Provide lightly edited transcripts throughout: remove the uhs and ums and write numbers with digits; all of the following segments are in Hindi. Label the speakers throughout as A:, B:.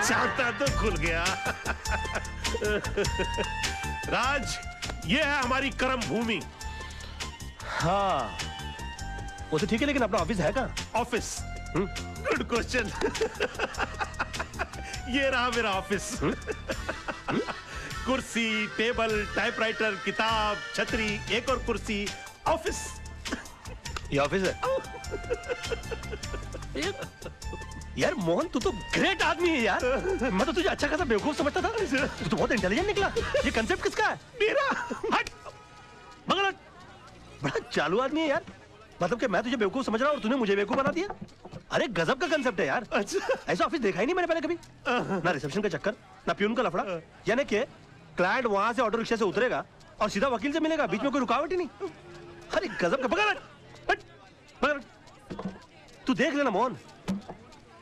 A: चाहता तो खुल गया। राज, ये है हमारी कर्म भूमि।
B: हाँ वो तो ठीक है, लेकिन अपना ऑफिस है कहाँ?
A: ऑफिस? Good question. ये रहा मेरा ऑफिस। कुर्सी, टेबल, टाइपराइटर, किताब, छतरी, एक और कुर्सी, ऑफिस।
B: ये ऑफिस है? यार मोहन, तू तो ग्रेट आदमी है यार। मैं तो तुझे अच्छा खासा बेवकूफ समझता था, तू तो बहुत इंटेलिजेंट निकला। ये कंसेप्ट किसका है?
A: मेरा।
B: हट, मगर हट। बड़ा चालू आदमी है यार। मतलब कि मैं तुझे बेवकूफ समझ रहा हूँ और तूने मुझे बेवकूफ बना दिया। अरे गजब का कंसेप्ट है यार।
A: अच्छा,
B: ऐसा ऑफिस देखा ही नहीं मैंने पहले कभी। ना रिसेप्शन का चक्कर, ना प्यून का लफड़ा। यानी कि क्लाइंट वहां से ऑटो रिक्शा से उतरेगा और सीधा वकील से मिलेगा, बीच में कोई रुकावट ही नहीं। अरे गजब का। पकड़, तू देख लेना मोहन,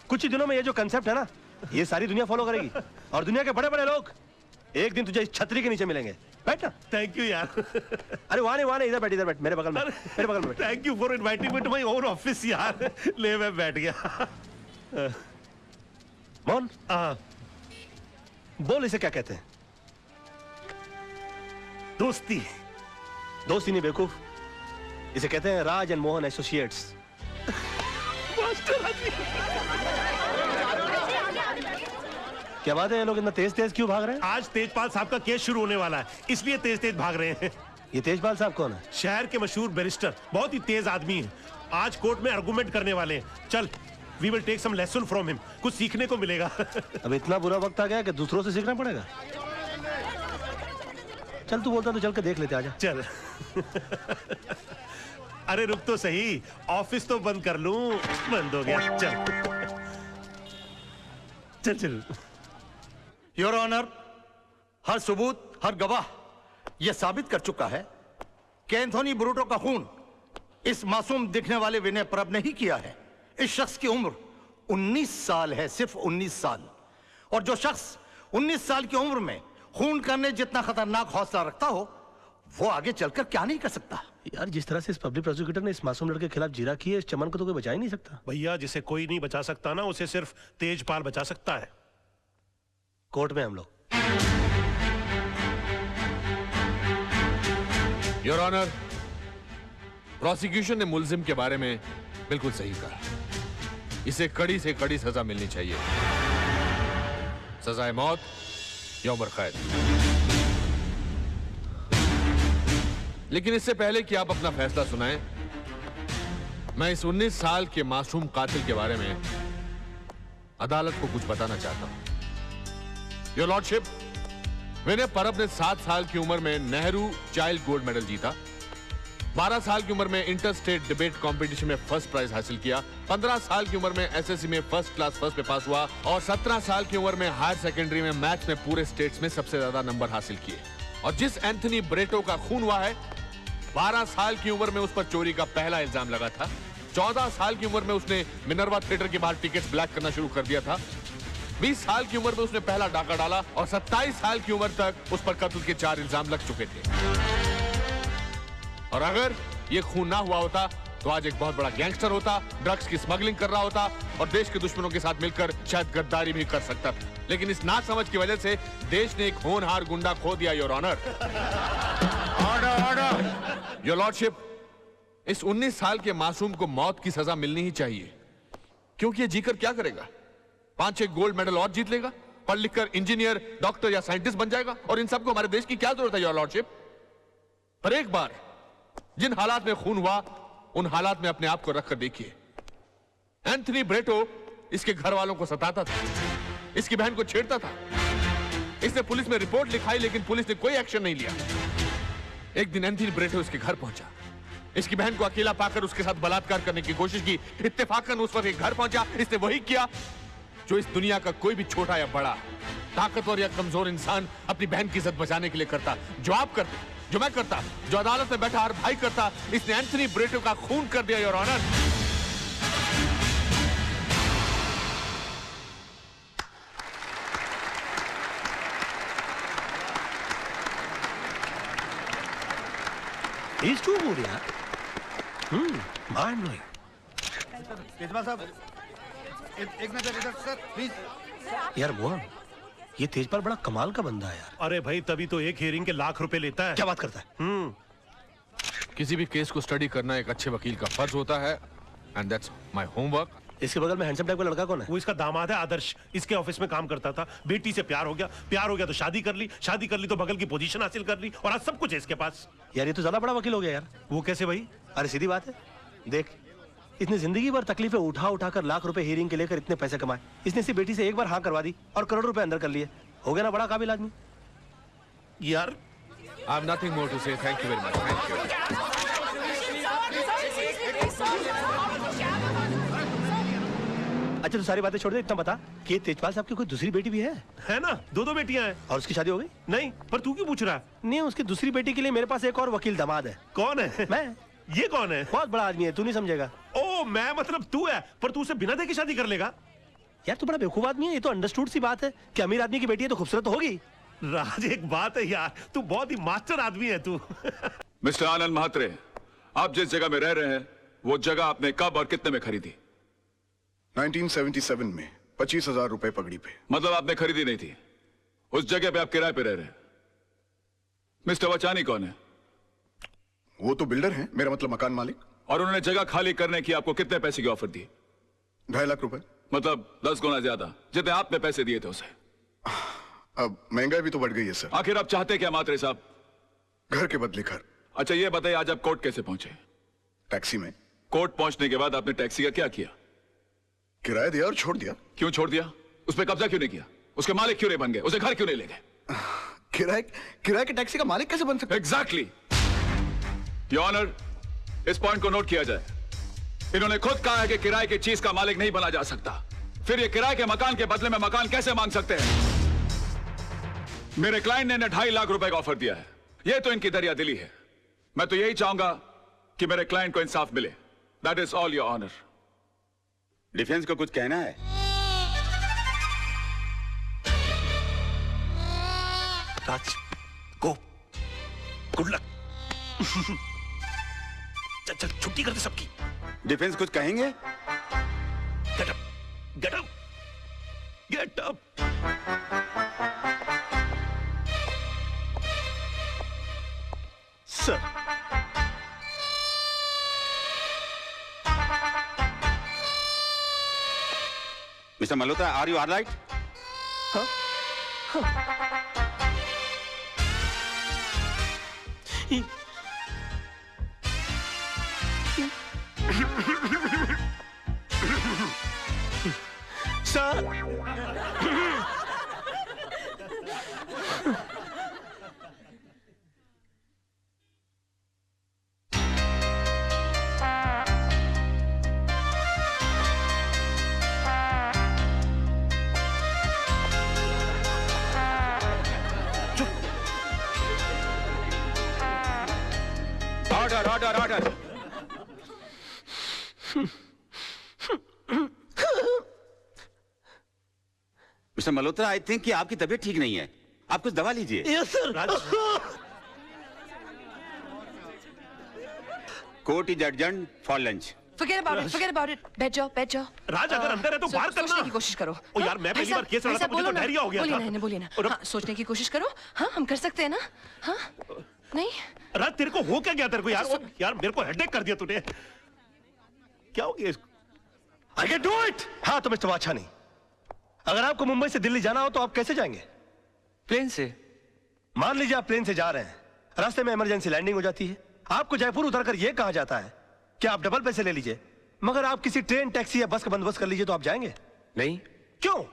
B: कुछ ही दिनों में ये जो कंसेप्ट है ना, ये सारी दुनिया फॉलो करेगी और दुनिया के बड़े बड़े लोग एक दिन तुझे इस छतरी के नीचे मिलेंगे। बैठ ना।
A: थैंक यू यार।
B: अरे वहां नहीं, इधर बैठ, मेरे बगल में।
A: Thank you for inviting me to my own office यार। ले मैं बैठ गया।
B: मोहन, बोल इसे क्या कहते हैं?
A: दोस्ती।
B: दोस्ती नहीं बेवकूफ, इसे कहते हैं राज एंड मोहन एसोसिएट्स। क्या बात है, ये लोग इतना तेज तेज क्यों भाग रहे हैं?
A: आज तेजपाल साहब का केस शुरू होने वाला है, इसलिए तेज तेज भाग रहे हैं।
B: ये तेजपाल साहब कौन है?
A: शहर के मशहूर बैरिस्टर, बहुत ही तेज आदमी है। आज कोर्ट में आर्गुमेंट करने वाले हैं। चल, we will take some lesson from him, कुछ सीखने को मिलेगा।
B: अब इतना बुरा वक्त आ गया कि दूसरों से सीखना पड़ेगा। चल तू बोलता तो चल के देख लेते, आजा।
A: चल। अरे रुक तो सही, ऑफिस तो बंद कर लूं। बंद हो गया। चल।
C: योर ऑनर, हर सबूत, हर गवाह यह साबित कर चुका है कि एंथोनी ब्रूटो का खून इस मासूम दिखने वाले विनय परब ने ही किया है। इस शख्स की उम्र 19 साल है, सिर्फ 19 साल। और जो शख्स 19 साल की उम्र में खून करने जितना खतरनाक हौसला रखता हो, वो आगे चलकर क्या नहीं कर सकता।
B: यार जिस तरह से इस पब्लिक प्रोसिक्यूटर ने इस मासूम लड़के के खिलाफ जीरा की है, इस चमन को तो कोई बचा ही नहीं सकता।
A: भैया, जिसे कोई नहीं बचा सकता ना, उसे सिर्फ तेजपाल बचा सकता है।
B: कोर्ट में हम लोग।
D: योर ऑनर, प्रोसिक्यूशन ने मुल्जिम के बारे में बिल्कुल सही कहा। इसे कड़ी से कड़ी सजा मिलनी चाहिए, सजाए मौत या उम्र कैद। लेकिन इससे पहले कि आप अपना फैसला सुनाएं, मैं इस 19 साल के मासूम कातिल के बारे में अदालत को कुछ बताना चाहता हूं। योर लॉर्डशिप, विनय परब ने 7 साल की उम्र में नेहरू चाइल्ड गोल्ड मेडल जीता, 12 साल की उम्र में इंटर स्टेट डिबेट कंपटीशन में फर्स्ट प्राइज हासिल किया, 15 साल की उम्र में एसएससी में फर्स्ट क्लास फर्स्ट पे पास हुआ और 17 साल की उम्र में हायर सेकेंडरी में मैथ्स में पूरे स्टेट्स में सबसे ज्यादा नंबर हासिल किए। और जिस एंथनी ब्रेटो का खून हुआ है, 12 साल की उम्र में उस पर चोरी का पहला इल्जाम लगा था, 14 साल की उम्र में उसने मिनर्वा थिएटर के बाहर टिकट्स ब्लैक करना शुरू कर दिया था, 20 साल की उम्र में उसने पहला डाका डाला और 27 साल की उम्र तक उस पर कत्ल के 4 इल्जाम लग चुके थे। और अगर ये खून ना हुआ होता तो आज एक बहुत बड़ा गैंगस्टर होता, ड्रग्स की स्मगलिंग कर रहा होता और देश के दुश्मनों के साथ मिलकर शायद गद्दारी भी कर सकता था। लेकिन इस नासमझ की वजह से देश ने एक होनहार गुंडा खो दिया। Your honour. Order. Your lordship, इस 19 साल के मासूम को मौत की सजा मिलनी ही चाहिए, क्योंकि ये जीकर क्या करेगा? 5-6 गोल्ड मेडल और जीत लेगा, पढ़ लिखकर इंजीनियर, डॉक्टर या साइंटिस्ट बन जाएगा और इन सबको हमारे देश की क्या जरूरत है। योर लॉर्डशिप, पर एक बार जिन हालात में खून हुआ, उन हालात में अपने आप को रखकर देखिए। एंथनी ब्रेटो इसके घर वालों को सताता था, इसकी बहन को छेड़ता था, इसने पुलिस में रिपोर्ट लिखाई लेकिन पुलिस ने कोई एक्शन नहीं लिया। एक दिन एंथनी ब्रेटो इसके घर पहुंचा, इसकी बहन को अकेला पाकर उसके साथ बलात्कार करने की कोशिश की। इत्तेफाकन उस वक्त घर पहुंचा, इसने वही किया जो इस दुनिया का कोई भी छोटा या बड़ा, ताकतवर या कमजोर इंसान अपनी बहन की इज्जत बचाने के लिए करता। जो आप करते, जो मैं करता, जो अदालत में बैठा हर भाई करता, इसने एंथनी ब्रेटो का खून कर दिया। Your honour.
B: He's too good, यार। mind blowing।
C: केजरीवाल साहब, एक नजर इधर सर, प्लीज।
B: यार मोहन, ये तेजपाल बड़ा कमाल का बंदा है यार।
A: अरे भाई तभी तो एक हियरिंग के लाख रुपए लेता है।
B: क्या बात करता है?
D: किसी भी केस को स्टडी करना एक अच्छे वकील का फर्ज होता है, एंड दैट्स माय होमवर्क।
B: इसके बगल में हैंडसम टाइप का लड़का कौन है?
A: वो इसका दामाद है आदर्श, इसके ऑफिस में काम करता था, बेटी से प्यार हो गया तो शादी कर ली तो बगल की पोजीशन हासिल कर ली, और आज सब कुछ है इसके पास।
B: यार ये तो ज्यादा बड़ा वकील हो गया यार।
A: वो कैसे भाई?
B: अरे सीधी बात है, देख इसने जिंदगी भर तकलीफें उठा उठा कर लाख रुपए हियरिंग के लेकर इतने पैसे कमाए। इसने इसी बेटी से एक बार हाँ करवा दी और करोड़ रुपए अंदर कर लिए। हो गया ना बड़ा काबिल आदमी।
A: यार
D: I have nothing more to say, thank you very much, thank you.
B: अच्छा तो सारी बातें छोड़ दे, इतना बता कि तेजपाल साहब की कोई दूसरी बेटी भी है
A: ना, दो बेटियां हैं।
B: और उसकी शादी हो गई?
A: नहीं, पर तू क्यों पूछ रहा है?
B: नहीं, उसकी दूसरी बेटी के लिए मेरे पास एक और वकील दामाद है।
A: कौन है?
B: मैं।
A: ये कौन है?
B: बहुत बड़ा आदमी है, तू नहीं समझेगा।
A: ओ मैं मतलब तू है, पर तू उसे बिना देखे शादी कर लेगा?
B: यार तू बड़ा बेवकूफ आदमी है, ये तो अंडरस्टूड सी बात है कि अमीर आदमी की बेटी है तो खूबसूरत तो होगी।
A: राज एक बात है यार, तू बहुत ही मास्टर आदमी है तू।
E: मिस्टर आनंद महात्रे, आप जिस जगह में रह रहे हैं वो जगह आपने कब और कितने में खरीदी?
F: 1977 में 25,000 रुपए पगड़ी पे।
E: मतलब आपने खरीदी नहीं थी, उस जगह पे आप किराए पे रह रहे हैं। मिस्टर वचानी कौन है?
F: वो तो बिल्डर हैं, मेरा मतलब मकान मालिक।
E: और उन्होंने जगह खाली करने की आपको कितने पैसे की ऑफर दी?
F: 2.5 लाख रुपए।
E: मतलब 10 गुना ज्यादा जितने आपने पैसे दिए थे उसे।
F: अब महंगाई भी तो बढ़ गई है सर।
E: आखिर आप चाहते क्या मात्रे साहब?
F: घर के बदले घर।
E: अच्छा ये बताइए, आज आप कोर्ट कैसे पहुंचे?
F: टैक्सी में।
E: कोर्ट पहुंचने के बाद आपने टैक्सी का क्या किया?
F: किराया दिया और छोड़ दिया।
E: क्यों छोड़ दिया? उस पर कब्जा क्यों नहीं किया? उसके मालिक क्यों नहीं बन गए? उसे घर क्यों नहीं ले गए?
F: किराए के टैक्सी का मालिक कैसे बन सकता?
E: एग्जैक्टली योर ऑनर, इस पॉइंट को नोट किया जाए। इन्होंने खुद कहा है कि किराए की चीज का मालिक नहीं बना जा सकता, फिर ये किराए के मकान के बदले में मकान कैसे मांग सकते हैं? मेरे क्लाइंट ने 2.5 लाख रुपए का ऑफर दिया है, ये तो इनकी दरिया दिली है। मैं तो यही चाहूंगा कि मेरे क्लाइंट को इंसाफ मिले। That is all your honour.
G: Defence को कुछ कहना है?
B: Raj go, good luck. चल चल छुट्टी करते सबकी।
G: डिफेंस कुछ कहेंगे?
B: Get up, get up, get up. Sir
G: mister Malhotra, are you alright?
B: Sir
G: order order order. Mister Malhotra, I think कि आपकी तबीयत ठीक नहीं है, आप कुछ दवा लीजिए।
B: Yes sir.
G: Court is adjourned for lunch.
H: Forget about it. बैठ जाओ, बैठ जाओ।
A: राज अगर अंदर है तो बाहर करना।
H: सोचने की कोशिश करो।
A: ओ यार मैं पहली बार केस लड़ा था, मुझे तो डायरिया हो गया था।
H: बोलिए ना। हाँ, सोचने की कोशिश करो। हाँ, हम कर सकते हैं ना? हाँ, नहीं?
A: राज तेरे को हो क्या गया तेरे को यार? यार मेरे को हेडेक कर दिया तूने। क्या हो गया इसको?
B: I can do it! हाँ तो मिस्टर वाछानी, अगर आपको मुंबई से दिल्ली जाना हो तो आप कैसे जाएंगे?
I: प्लेन से।
B: मान लीजिए आप प्लेन से जा रहे हैं, रास्ते में इमरजेंसी लैंडिंग हो जाती है, आपको जयपुर उतरकर यह कहा जाता है कि आप डबल पैसे ले लीजिए, मगर आप किसी ट्रेन, टैक्सी या बस का बंदोबस्त कर लीजिए, तो आप जाएंगे?
I: नहीं।
B: क्यों?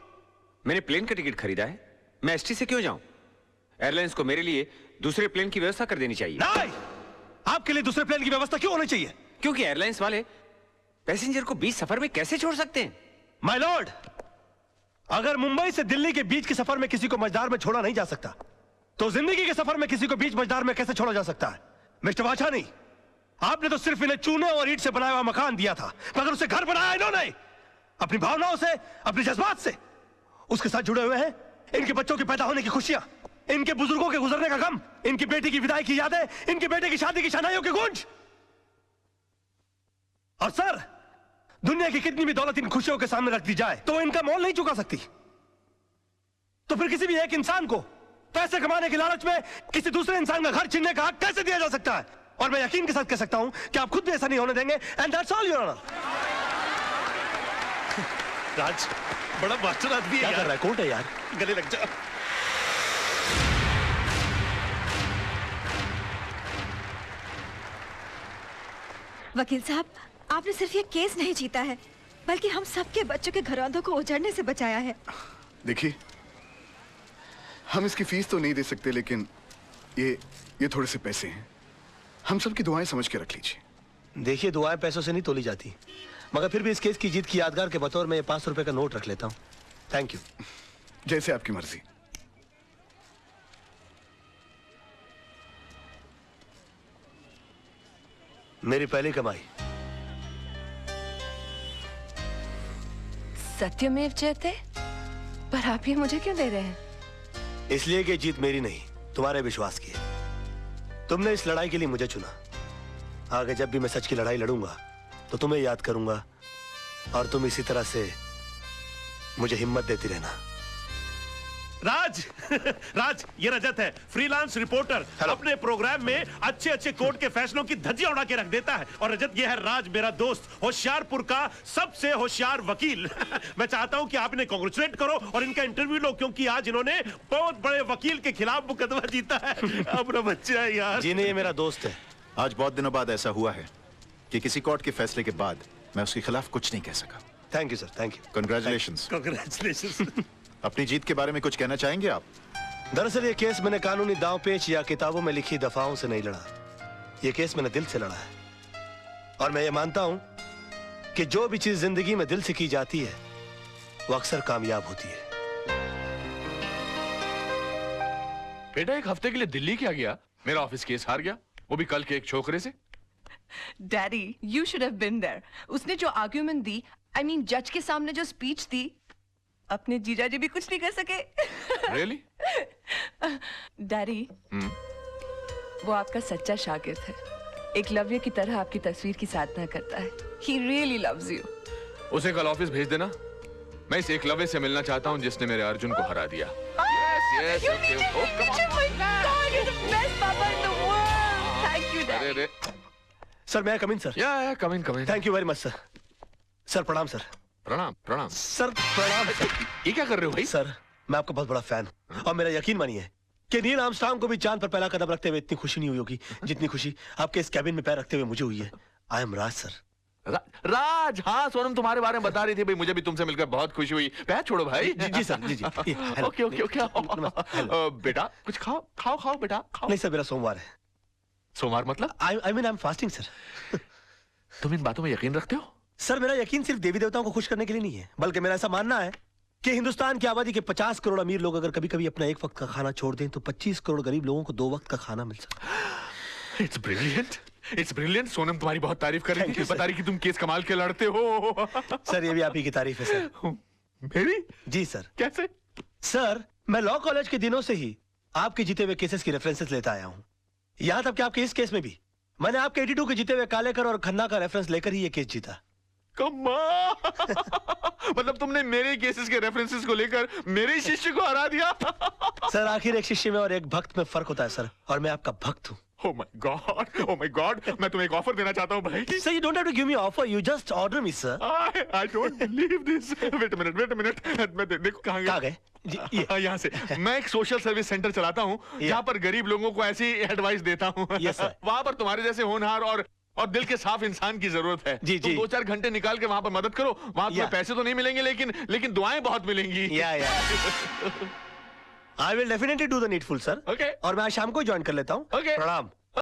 I: मैंने प्लेन का टिकट खरीदा है, मैं एसटी से क्यों जाऊं? एयरलाइंस को मेरे लिए दूसरे प्लेन की व्यवस्था कर देनी चाहिए।
B: नहीं, आपके लिए दूसरे प्लेन की व्यवस्था क्यों होनी चाहिए?
I: क्योंकि एयरलाइंस वाले पैसेंजर को बीच सफर में कैसे छोड़ सकते हैं?
B: माय लॉर्ड, अगर मुंबई से दिल्ली के बीच के सफर में किसी को मझदार में छोड़ा नहीं जा सकता, तो जिंदगी के सफर में किसी को बीच मझदार में कैसे छोड़ा जा सकता है? मिस्टर वाछानी, आपने तो सिर्फ इन्हें चूने और ईंट से बनाया हुआ मकान दिया था, मगर उसे घर बनाया इन्होंने अपनी भावनाओं से, अपने जज्बात से। उसके साथ जुड़े हुए हैं इनके बच्चों के पैदा होने की खुशियां, इनके बुजुर्गों के गुजरने का गम, इनकी बेटी की विदाई की यादें, इनके बेटे की शादी की शहनाइयों की गूंज। और सर, दुनिया की कितनी भी दौलत इन खुशियों के सामने रख दी जाए तो इनका मोल नहीं चुका सकती। तो फिर किसी भी एक इंसान को पैसे कमाने की लालच में किसी दूसरे इंसान का घर छीनने का हक कैसे दिया जा सकता है? और मैं यकीन के साथ कह सकता हूं कि आप खुद भी ऐसा नहीं होने देंगे। And that's all your honour.
A: Raj बड़ा मास्टर आदमी है
B: क्या कर
A: यार।
B: रहा है? कोर्ट है यार,
A: गले लग जा।
J: वकील साहब, आपने सिर्फ ये केस नहीं जीता है, बल्कि हम सबके बच्चों के घरौंदों को उजड़ने से बचाया है।
F: देखिए, हम इसकी फीस तो नहीं दे सकते, लेकिन ये थोड़े से पैसे हैं, हम सबकी दुआएं समझ के रख लीजिए।
B: देखिए, दुआएं पैसों से नहीं तोली जाती, मगर फिर भी इस केस की जीत की यादगार के बतौर में 500 रुपए का नोट रख लेता हूँ। Thank you.
F: जैसे आपकी मर्जी।
B: मेरी पहली कमाई।
H: सत्यमेव जयते, पर आप ये मुझे क्यों दे रहे हैं?
B: इसलिए कि जीत मेरी नहीं, तुम्हारे विश्वास की है। तुमने इस लड़ाई के लिए मुझे चुना। आगे जब भी मैं सच की लड़ाई लड़ूंगा तो तुम्हें याद करूंगा, और तुम इसी तरह से मुझे हिम्मत देती रहना।
A: राज राज, ये रजत है, फ्रीलांस रिपोर्टर। अपने प्रोग्राम में अच्छे अच्छे कोर्ट के फैसलों की धज्जियां उड़ा के रख देता है। और रजत, ये है राज, मेरा दोस्त, होशियारपुर का सबसे होशियार वकील। मैं चाहता हूं कि आप इन्हें कांग्रेचुलेट करो और इनका इंटरव्यू लो, क्योंकि आज इन्होंने बहुत बड़े वकील के खिलाफ मुकदमा जीता है। अपना बच्चा है यार।
B: जी नहीं, ये मेरा दोस्त है।
K: आज बहुत दिनों बाद ऐसा हुआ है कि किसी कोर्ट के फैसले के बाद मैं उसके खिलाफ कुछ नहीं कह सका।
B: Thank you sir, thank you.
K: Congratulations.
A: Congratulation.
K: अपनी जीत के बारे में कुछ कहना चाहेंगे आप?
B: दरअसल ये केस मैंने कानूनी दांव पेच या किताबों में लिखी दफाओं से नहीं लड़ा। ये केस मैंने दिल से लड़ा है। और मैं ये मानता हूं कि जो भी चीज जिंदगी में दिल से की जाती है वो अक्सर कामयाब होती है।
D: बेटा, एक हफ्ते के लिए दिल्ली क्या गया? मेरा ऑफिस केस हार गया, वो भी कल के एक छोकरे से।
H: Daddy, you should have been there. उसने जो आर्ग्यूमेंट दी, I mean, जज के सामने जो स्पीच दी, अपने जीजा जी भी कुछ नहीं कर सके।
D: Really?
H: डैडी, वो आपका सच्चा शागिर्द है। एकलव्य की तरह आपकी तस्वीर की साधना करता है। He really loves you.
D: उसे कल ऑफिस भेज देना। मैं इस एकलव्य से मिलना चाहता हूँ जिसने मेरे अर्जुन को हरा दिया। Yes,
H: You need to meet him. My God, you're the best papa in the world. Thank you, Daddy.
D: अरे
B: सर, मैं कम इन सर?
D: या come in.
B: Thank you very much sir. Sir प्रणाम सर।
D: प्रणाम
B: सर, प्रणाम सर।
D: ये क्या कर रहे हो भाई?
B: सर, मैं आपका बहुत बड़ा फैन हूं, और मेरा यकीन मानिए कि नील आर्मस्ट्रांग को भी चांद पर पहला कदम रखते हुए इतनी खुशी नहीं हुई होगी जितनी खुशी आपके इस कैबिन में पैर रखते हुए मुझे हुई है। I am Raj sir.
D: राज, हाँ, सोनम तुम्हारे बारे में बता रही थी भाई, मुझे भी तुमसे मिलकर बहुत खुशी हुई। पैर छोड़ो भाई।
B: जी सर, जी।
D: ओके। बेटा कुछ खाओ बेटा, खाओ।
B: नहीं सर, मेरा सोमवार है।
D: सोमवार मतलब?
B: I mean I am fasting sir.
D: तुम इन बातों में यकीन रखते हो?
B: सर, मेरा यकीन सिर्फ देवी देवताओं को खुश करने के लिए नहीं है, बल्कि मेरा ऐसा मानना है कि हिंदुस्तान की आबादी के 50 करोड़ अमीर लोग अगर कभी कभी अपना एक वक्त का खाना छोड़ दें तो 25 करोड़ गरीब लोगों को 2 वक्त का खाना मिल सकता है।
D: It's brilliant. सोनम तुम्हारी बहुत तारीफ कर रही थी, बता रही कि तुम केस कमाल के लड़ते हो।
B: सर, ये भी आप ही की तारीफ है सर।
D: मेरी?
B: जी सर।
D: कैसे?
B: सर, मैं लॉ कॉलेज के दिनों से ही आपके जीते हुए केसेस की रेफरेंसेस लेता आया हूँ। यहाँ तक कि आपके इस केस में भी मैंने आपके 82 के जीते हुए कालेकर और खन्ना का रेफरेंस लेकर ही ये केस जीता।
D: मतलब तुमने मेरे केसेस के रेफरेंसेस को लेकर मेरे शिष्य को हरा दिया।
B: सर, आखिर एक शिष्य में और एक भक्त में फर्क होता है सर, और मैं आपका भक्त हूँ।
D: Oh my God, मैं तुम्हें एक ऑफर देना चाहता हूँ भाई।
B: Sir, you don't have to give me offer, you just order me, sir.
D: I don't believe this. Wait a minute. मैं देखो कहाँ
B: गए?
D: यहाँ से। मैं एक सोशल सर्विस सेंटर चलाता हूँ जहाँ पर गरीब लोगों को ऐसी एडवाइस देता हूँ।
B: Yes, sir.
D: वहाँ पर तुम्हारे जैसे होनहार और दिल के साफ इंसान की जरूरत है।
B: जी।
D: तुम 2-4 घंटे निकाल के वहाँ पर मदद करो। वहाँ तुम्हें पैसे तो नहीं मिलेंगे, लेकिन दुआएं बहुत मिलेंगी।
B: I will definitely do the needful, sir.
D: Okay.
B: और मैं आज शाम को ज्वाइन कर लेता हूँ।
D: Okay.
B: प्रणाम।